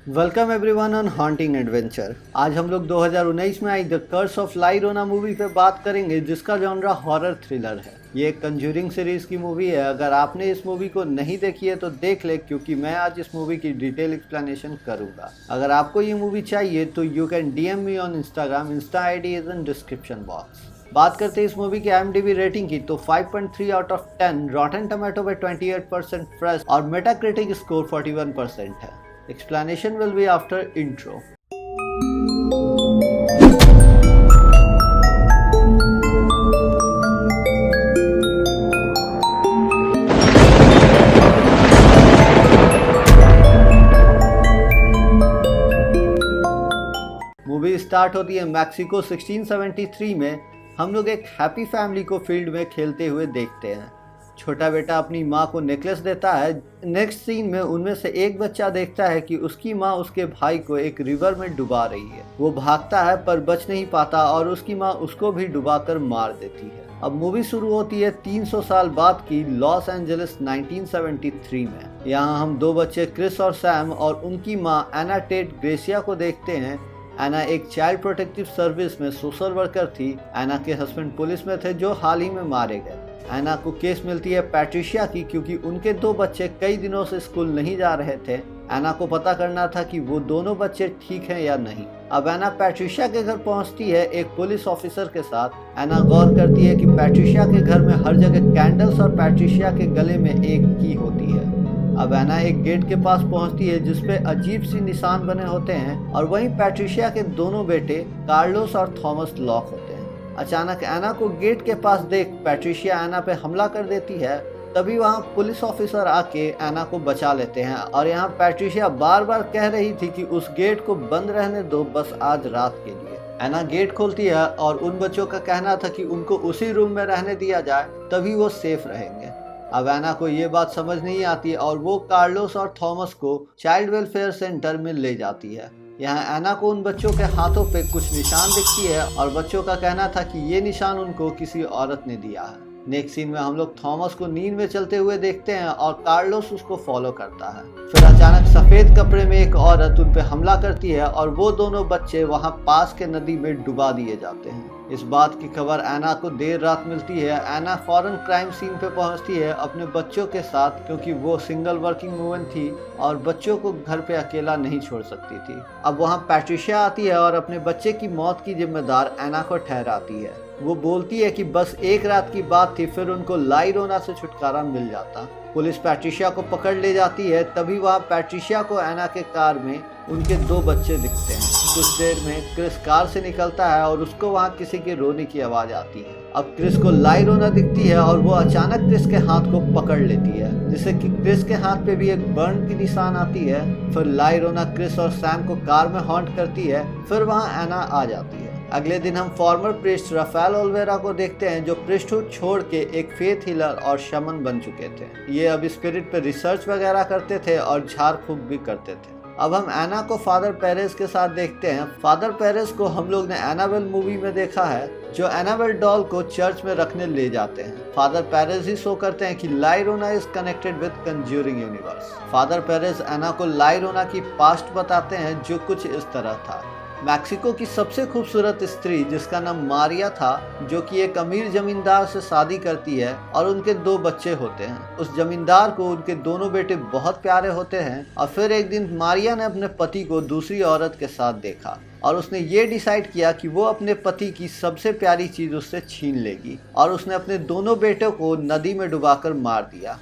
Welcome everyone on haunting adventure. आज हम लोग 2019 में आई the curse of la llorona movie पे बात करेंगे, जिसका जॉनरा हॉरर थ्रिलर है। ये एक कंज्यूरिंग सीरीज की मूवी है। अगर आपने इस मूवी को नहीं देखी है तो देख ले, क्योंकि मैं आज इस मूवी की डिटेल एक्सप्लेनेशन करूंगा। अगर आपको ये मूवी चाहिए तो you can DM me on Instagram. Insta ID is in description box. बात करते हैं इस मूवी की IMDb रेटिंग की, तो 5.3 आउट ऑफ 10, रॉटन टोमेटो पे 28% फ्रेश और मेटाक्रिटिक स्कोर 41% है। Explanation will be after intro. Movie start होती है मैक्सिको 1673 में। हम लोग एक हैप्पी फैमिली को फील्ड में खेलते हुए देखते हैं। छोटा बेटा अपनी माँ को नेकलेस देता है। नेक्स्ट सीन में उनमें से एक बच्चा देखता है कि उसकी माँ उसके भाई को एक रिवर में डुबा रही है। वो भागता है पर बच नहीं पाता और उसकी माँ उसको भी डुबाकर मार देती है। अब मूवी शुरू होती है 300 साल बाद की लॉस एंजलिस 1973 में। यहाँ हम दो बच्चे क्रिस और सैम और उनकी माँ एना टेट ग्रेसिया को देखते हैं। एना एक चाइल्ड प्रोटेक्टिव सर्विस में सोशल वर्कर थी। एना के हस्बैंड पुलिस में थे जो हाल ही में मारे गए। एना को केस मिलती है पैट्रिशिया की, क्योंकि उनके दो बच्चे कई दिनों से स्कूल नहीं जा रहे थे। एना को पता करना था कि वो दोनों बच्चे ठीक हैं या नहीं। अब एना पैट्रिशिया के घर पहुंचती है एक पुलिस ऑफिसर के साथ। एना गौर करती है कि पैट्रिशिया के घर में हर जगह कैंडल्स और पैट्रिशिया के गले में एक की होती है। अब एना एक गेट के पास पहुंचती है जिसपे अजीब सी निशान बने होते हैं और वहीं पैट्रिशिया के दोनों बेटे कार्लोस और थॉमस लॉक होते हैं। अचानक एना को गेट के पास देख पैट्रिशिया एना पे हमला कर देती है। तभी वहाँ पुलिस ऑफिसर आके एना को बचा लेते हैं और यहाँ पैट्रिशिया बार बार कह रही थी कि उस गेट को बंद रहने दो, बस आज रात के लिए। एना गेट खोलती है और उन बच्चों का कहना था कि उनको उसी रूम में रहने दिया जाए, तभी वो सेफ रहेंगे। अब एना को ये बात समझ नहीं आती और वो कार्लोस और थॉमस को चाइल्ड वेलफेयर सेंटर में ले जाती है। यहाँ एना को उन बच्चों के हाथों पे कुछ निशान दिखती है और बच्चों का कहना था कि ये निशान उनको किसी औरत ने दिया है। नेक्स्ट सीन में हम लोग थॉमस को नींद में चलते हुए देखते हैं और कार्लोस उसको फॉलो करता है। फिर अचानक सफेद कपड़े में एक औरत उन पे हमला करती है और वो दोनों बच्चे वहाँ पास के नदी में डुबा दिए जाते हैं। इस बात की खबर एना को देर रात मिलती है। एना फौरन क्राइम सीन पे पहुंचती है अपने बच्चों के साथ, क्योंकि वो सिंगल वर्किंग वुमन थी और बच्चों को घर पे अकेला नहीं छोड़ सकती थी। अब वहाँ पैट्रिशिया आती है और अपने बच्चे की मौत की जिम्मेदार एना को ठहराती है। वो बोलती है कि बस एक रात की बात थी, फिर उनको ला llorona से छुटकारा मिल जाता। पुलिस पैट्रिशिया को पकड़ ले जाती है। तभी वहाँ पैट्रिशिया को एना के कार में उनके दो बच्चे दिखते हैं। कुछ देर में क्रिस कार से निकलता है और उसको वहाँ किसी के रोने की आवाज़ आती है। अब क्रिस को ला llorona दिखती है और वो अचानक क्रिस के हाथ को पकड़ लेती है, जिससे कि क्रिस के हाथ पे भी एक बर्न की निशान आती है। फिर ला llorona क्रिस और सैम को कार में हॉन्ट करती है। फिर वहाँ एना आ जाती है। अगले दिन हम फॉर्मर प्रीस्ट राफेल ओलिवेरा को देखते हैं, जो प्रीस्टहुड छोड़ के एक फेथ हीलर और शमन बन चुके थे। ये अब स्पिरिट पे रिसर्च वगैरह करते थे और झाड़ फूक भी करते थे। अब हम एना को फादर पेरेस के साथ देखते हैं। फादर पेरेस को हम लोग ने एनाबेल मूवी में देखा है, जो एनाबेल डॉल को चर्च में रखने ले जाते हैं। फादर पेरेस ही शो करते हैं कि la llorona is connected with Conjuring universe. Father Perez Anna को ला llorona की पास्ट बताते हैं, जो कुछ इस तरह था। मैक्सिको की सबसे खूबसूरत स्त्री, जिसका नाम मारिया था, जो कि एक अमीर जमींदार से शादी करती है और उनके दो बच्चे होते हैं। उस जमींदार को उनके दोनों बेटे बहुत प्यारे होते हैं और फिर एक दिन मारिया ने अपने पति को दूसरी औरत के साथ देखा और उसने ये डिसाइड किया कि वो अपने पति की सबसे प्यारी चीज़ उससे छीन लेगी और उसने अपने दोनों बेटों को नदी में डुबाकर मार दिया।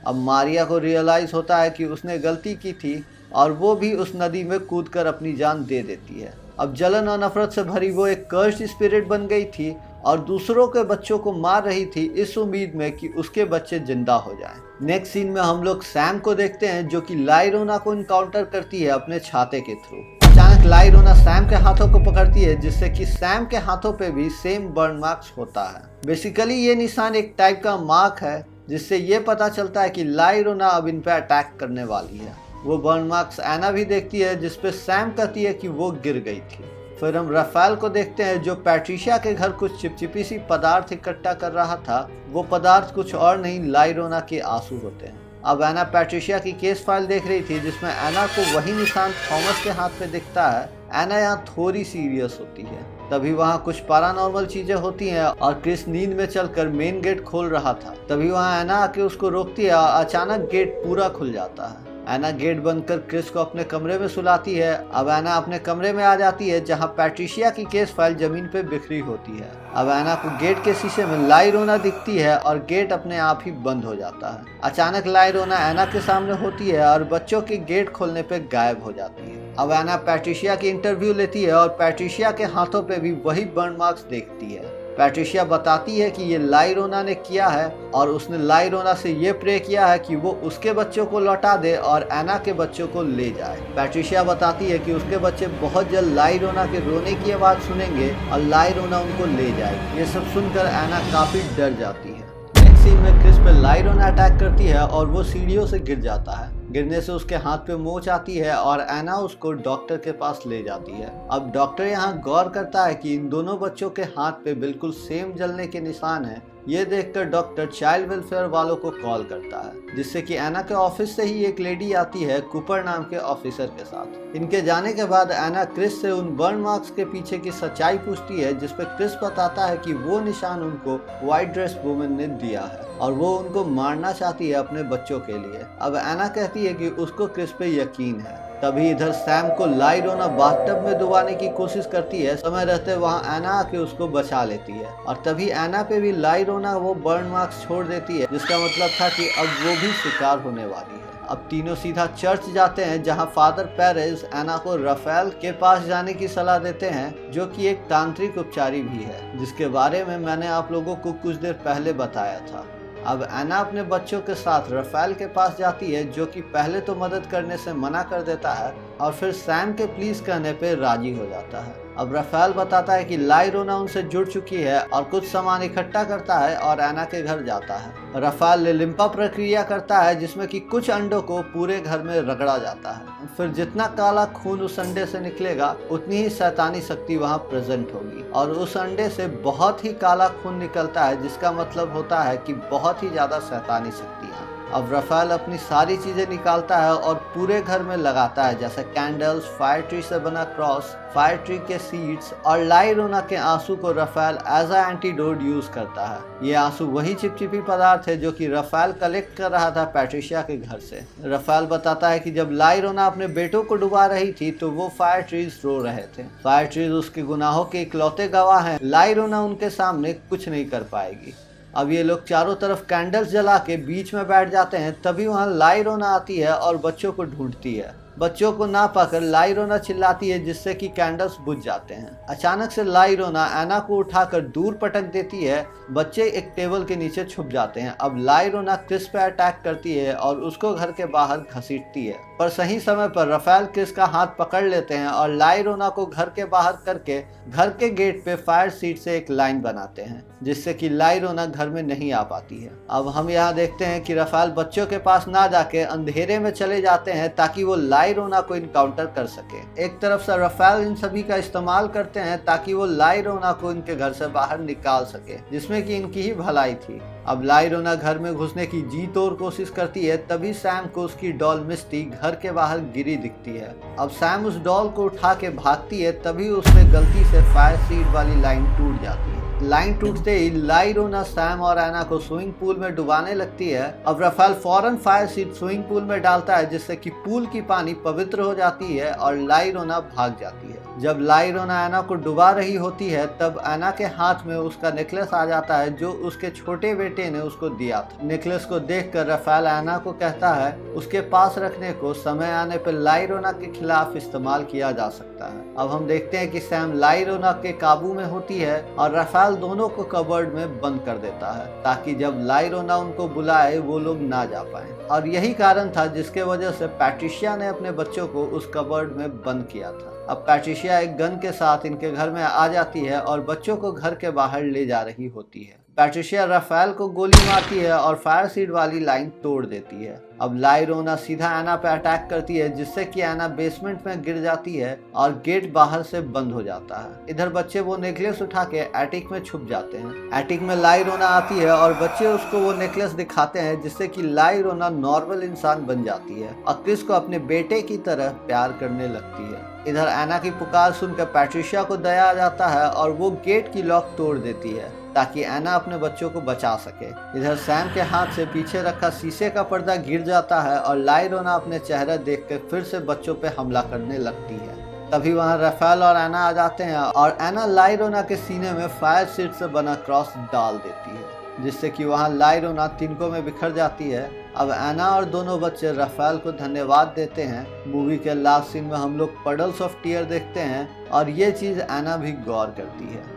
अब मारिया को रियलाइज़ होता है कि उसने गलती की थी और वो भी उस नदी में कूदकर अपनी जान दे देती है। अब जलन और नफरत से भरी वो एक कर्स्ड स्पिरिट बन गई थी और दूसरों के बच्चों को मार रही थी, इस उम्मीद में कि उसके बच्चे जिंदा हो जाएं। नेक्स्ट सीन में हम लोग सैम को देखते हैं, जो कि ला llorona को इनकाउंटर करती है अपने छाते के थ्रू। अचानक ला llorona सैम के हाथों को पकड़ती है, जिससे कि सैम के हाथों पे भी सेम बर्न मार्क्स होता है। बेसिकली ये निशान एक टाइप का मार्क है, जिससे ये पता चलता है कि ला llorona अब इन पे अटैक करने वाली है। वो बर्न मार्क्स एना भी देखती है, जिसपे सैम कहती है कि वो गिर गई थी। फिर हम राफेल को देखते हैं, जो पैट्रिशिया के घर कुछ चिपचिपी सी पदार्थ इकट्ठा कर रहा था। वो पदार्थ कुछ और नहीं, ला llorona के आंसू होते हैं। अब एना पैट्रिशिया की केस फाइल देख रही थी जिसमें एना को वही निशान थॉमस के हाथ पे दिखता है। एना यहाँ थोड़ी सीरियस होती है। तभी वहाँ कुछ पैरानॉर्मल चीजें होती हैं और क्रिस नींद में चलकर मेन गेट खोल रहा था। तभी वहाँ एना आके उसको रोकती है और अचानक गेट पूरा खुल जाता है। एना गेट बंद कर क्रिस को अपने कमरे में सुलाती है। अब एना अपने कमरे में आ जाती है जहाँ पैट्रिशिया की केस फाइल जमीन पे बिखरी होती है। अब एना को गेट के शीशे में लाइरोना दिखती है और गेट अपने आप ही बंद हो जाता है। अचानक लाइरोना एना के सामने होती है और बच्चों के गेट खोलने पे गायब हो जाती है। अब एना पैट्रिशिया की इंटरव्यू लेती है और पैट्रिशिया के हाथों पे भी वही बर्न मार्क्स देखती है। पैट्रिशिया बताती है कि ये लाइरोना ने किया है और उसने लाइरोना से ये प्रे किया है कि वो उसके बच्चों को लौटा दे और एना के बच्चों को ले जाए। पैट्रिशिया बताती है कि उसके बच्चे बहुत जल्द लाइरोना के रोने की आवाज़ सुनेंगे और लाइरोना उनको ले जाएगी। ये सब सुनकर एना काफ़ी डर जाती है। नेक्स्ट सीन में क्रिस पे लाइरोना अटैक करती है और वो सीढ़ियों से गिर जाता है। गिरने से उसके हाथ पे मोच आती है और एना उसको डॉक्टर के पास ले जाती है। अब डॉक्टर यहाँ गौर करता है कि इन दोनों बच्चों के हाथ पे बिल्कुल सेम जलने के निशान हैं। ये देखकर डॉक्टर चाइल्ड वेलफेयर वालों को कॉल करता है, जिससे कि एना के ऑफिस से ही एक लेडी आती है कूपर नाम के ऑफिसर के साथ। इनके जाने के बाद एना क्रिस से उन बर्न मार्क्स के पीछे की सच्चाई पूछती है, जिसपे क्रिस बताता है कि वो निशान उनको व्हाइट ड्रेस वुमेन ने दिया है और वो उनको मारना चाहती है अपने बच्चों के लिए। अब एना कहती है कि उसको क्रिस पे यकीन है। तभी इधर सैम को लाइरोना बाथटब में डुबाने की कोशिश करती है। समय रहते वहाँ एना आके उसको बचा लेती है और तभी एना पे भी लाइरोना वो बर्न मार्क्स छोड़ देती है, जिसका मतलब था कि अब वो भी शिकार होने वाली है। अब तीनों सीधा चर्च जाते हैं जहाँ फादर पेरेज एना को राफेल के पास जाने की सलाह देते हैं, जो कि एक तांत्रिक उपचारी भी है, जिसके बारे में मैंने आप लोगों को कुछ देर पहले बताया था। अब एना अपने बच्चों के साथ राफेल के पास जाती है, जो कि पहले तो मदद करने से मना कर देता है और फिर सैम के प्लीज कहने पे राजी हो जाता है। अब राफेल बताता है कि लाइरोना उनसे जुड़ चुकी है और कुछ सामान इकट्ठा करता है और एना के घर जाता है। राफेल लिम्पा प्रक्रिया करता है जिसमें कि कुछ अंडों को पूरे घर में रगड़ा जाता है। फिर जितना काला खून उस अंडे से निकलेगा उतनी ही शैतानी शक्ति वहाँ प्रेजेंट होगी और उस अंडे से बहुत ही काला खून निकलता है, जिसका मतलब होता है कि बहुत ही ज्यादा शैतानी शक्ति है। अब राफेल अपनी सारी चीजें निकालता है और पूरे घर में लगाता है, जैसे कैंडल्स, फायर ट्री से बना क्रॉस, फायर ट्री के सीड्स और लाइरोना के आंसू को Raphael as a antidote use करता है। ये आंसू वही चिपचिपी पदार्थ है जो कि राफेल कलेक्ट कर रहा था पैट्रिशिया के घर से। राफेल बताता है कि जब लाइरोना अपने बेटों को डुबा रही थी तो वो फायर ट्रीज रो रहे थे। फायर ट्रीज उसके गुनाहों के इकलौते गवाह हैं। लाइरोना उनके सामने कुछ नहीं कर पाएगी। अब ये लोग चारों तरफ कैंडल्स जला के बीच में बैठ जाते हैं। तभी वहाँ लाइरोना आती है और बच्चों को ढूंढती है। बच्चों को ना पाकर लाइरोना चिल्लाती है, जिससे कि कैंडल्स बुझ जाते हैं। अचानक से लाइरोना एना को उठाकर दूर पटक देती है। बच्चे एक टेबल के नीचे छुप जाते हैं। अब लाइरोना क्रिस पे अटैक करती है और उसको घर के बाहर घसीटती है, पर सही समय पर राफेल क्रिस का हाथ पकड़ लेते हैं और लाइरोना को घर के बाहर करके घर के गेट पे फायर सीट से एक लाइन बनाते हैं, जिससे कि लाइरोना घर में नहीं आ पाती है। अब हम यहाँ देखते हैं कि राफेल बच्चों के पास ना जाके अंधेरे में चले जाते हैं ताकि वो लाइरोना को इनकाउंटर कर सके। एक तरफ से राफेल इन सभी का इस्तेमाल करते हैं ताकि वो लाइरोना को इनके घर से बाहर निकाल सके, जिसमें कि इनकी ही भलाई थी। अब लाइरोना घर में घुसने की जी तोड़ कोशिश करती है। तभी सैम को उसकी डॉल मिस्टी घर के बाहर गिरी दिखती है। अब सैम उस डॉल को उठा के भागती है। तभी उससे गलती से फायर सीट वाली लाइन टूट जाती है। लाइन टूटते ही लाइरोना सैम और एना को स्विमिंग पूल में डुबाने लगती है। अब राफेल फौरन फायर सीट स्विमिंग पूल में डालता है, जिससे कि पूल की पानी पवित्र हो जाती है और लाइरोना भाग जाती है। जब लाइरोना एना को डुबा रही होती है तब एना के हाथ में उसका नेकलेस आ जाता है, जो उसके छोटे बेटे ने उसको दिया था। नेकलेस को देखकर राफेल एना को कहता है उसके पास रखने को, समय आने पर लाइरोना के खिलाफ इस्तेमाल किया जा सकता है। अब हम देखते हैं कि सैम लाइरोना के काबू में होती है और राफेल दोनों को कबर्ड में बंद कर देता है, ताकि जब लाइरोना उनको बुलाए वो लोग ना जा पाए। और यही कारण था जिसके वजह से पैट्रिशिया ने अपने बच्चों को उस कबर्ड में बंद किया था। अब पैट्रिशिया एक गन के साथ इनके घर में आ जाती है और बच्चों को घर के बाहर ले जा रही होती है। पैट्रिशिया राफेल को गोली मारती है और फायर सीड वाली लाइन तोड़ देती है। अब ला इरोना सीधा एना पे अटैक करती है, जिससे कि एना बेसमेंट में गिर जाती है और गेट बाहर से बंद हो जाता है। इधर बच्चे वो नेकलेस उठा के एटिक में छुप जाते हैं। एटिक में ला इरोना आती है और बच्चे उसको वो नेकलेस दिखाते हैं, जिससे कि ला इरोना नॉर्मल इंसान बन जाती है और क्रिस को अपने बेटे की तरह प्यार करने लगती है। इधर एना की पुकार सुनकर पैट्रिशिया को दया आ जाता है और वो गेट की लॉक तोड़ देती है ताकि एना अपने बच्चों को बचा सके। इधर सैम के हाथ से पीछे रखा शीशे का पर्दा गिर जाता है और ला इरोना अपने चेहरा देखकर फिर से बच्चों पे हमला करने लगती है। तभी वहां राफेल और एना आ जाते हैं और एना ला इरोना के सीने में फायर सीट से बना क्रॉस डाल देती है, जिससे कि वहां ला इरोना तिनकों में बिखर जाती है। अब एना और दोनों बच्चे राफेल को धन्यवाद देते हैं। मूवी के लास्ट सीन में हम लोग पडल्स ऑफ टीयर देखते हैं और ये चीज़ एना भी गौर करती है।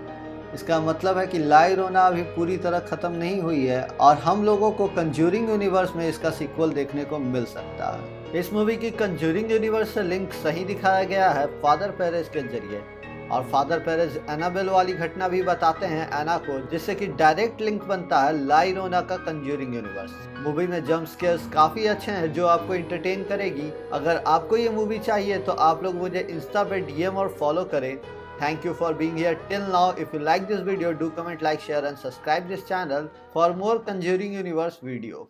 इसका मतलब है कि ला इरोना अभी पूरी तरह ख़त्म नहीं हुई है और हम लोगों को कंज्यूरिंग यूनिवर्स में इसका सीक्वल देखने को मिल सकता है। इस मूवी की कंज्यूरिंग यूनिवर्स से लिंक सही दिखाया गया है फादर पेरेज के जरिए, और फादर पेरेज एनाबेल वाली घटना भी बताते हैं एना को, जिससे कि डायरेक्ट लिंक बनता है ला इरोना का कंज्यूरिंग यूनिवर्स। मूवी में जंप स्केयर्स काफ़ी अच्छे हैं जो आपको इंटरटेन करेगी। अगर आपको ये मूवी चाहिए तो आप लोग मुझे इंस्टा पे DM और फॉलो करें। Thank you for being here till now. If you like this video, do comment, like, share and subscribe this channel for more Conjuring Universe video.